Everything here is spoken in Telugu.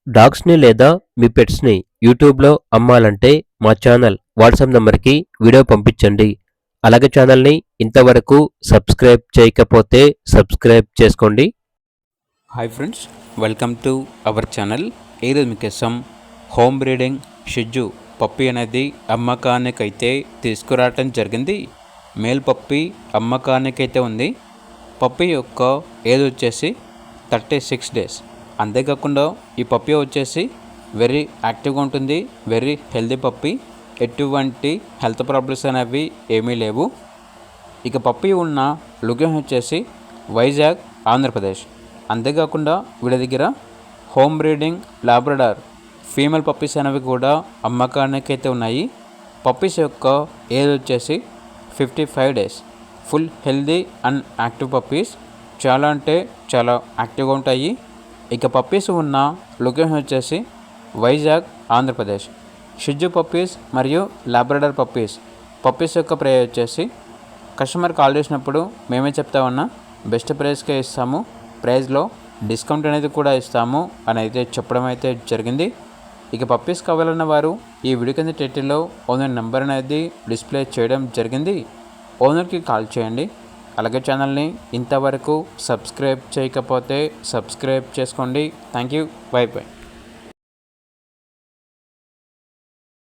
డాగ్స్‌ని లేదా మీ పెట్స్‌ని యూట్యూబ్‌లో అమ్మాలంటే మా ఛానల్ వాట్సాప్ నంబర్‌కి వీడియో పంపించండి. అలాగే ఛానల్‌ని ఇంతవరకు సబ్స్క్రైబ్ చేయకపోతే సబ్స్క్రైబ్ చేసుకోండి. Hi friends, welcome to our channel. ఈరోజు మీకోసం హోమ్ బ్రీడింగ్ షిజ్జు పప్పి అనేది అమ్మకానికైతే తీసుకురావటం జరిగింది. మేల్ పప్పి అమ్మకానికైతే ఉంది. పప్పి యొక్క ఏజ్ వచ్చేసి 36 డేస్. అంతేకాకుండా ఈ పప్పి వచ్చేసి వెరీ యాక్టివ్గా ఉంటుంది. వెరీ హెల్దీ పప్పి. ఎటువంటి హెల్త్ ప్రాబ్లమ్స్ అనేవి ఏమీ లేవు. ఇక పప్పి ఉన్న లొకేషన్ వచ్చేసి వైజాగ్, ఆంధ్రప్రదేశ్. అంతేకాకుండా వీడి దగ్గర home breeding Labrador female puppies అనేవి కూడా అమ్మకానికైతే ఉన్నాయి. పప్పీస్ యొక్క ఏజ్ వచ్చేసి 55 days. Full healthy and active puppies. చాలా అంటే చాలా యాక్టివ్గా ఉంటాయి. ఇక పప్పీస్ ఉన్న లొకేషన్ వచ్చేసి వైజాగ్, ఆంధ్రప్రదేశ్. షిజ్జు పప్పీస్ మరియు లాబ్రడార్ పప్పీస్ యొక్క ప్రైస్ వచ్చేసి కస్టమర్ కాల్ చేసినప్పుడు మేమే చెప్తా ఉన్నా బెస్ట్ ప్రైస్కే ఇస్తాము, ప్రైస్లో డిస్కౌంట్ అనేది కూడా ఇస్తాము అని అయితే చెప్పడం అయితే జరిగింది. ఇక పప్పీస్ కావాలన్న వారు ఈ వీడియో కింద టైటిల్లో ఓనర్ నెంబర్ అనేది డిస్ప్లే చేయడం జరిగింది. ఓనర్కి కాల్ చేయండి. అలాగే ఛానల్ని ఇంతవరకు సబ్స్క్రైబ్ చేయకపోతే సబ్స్క్రైబ్ చేసుకోండి. Thank you. By by.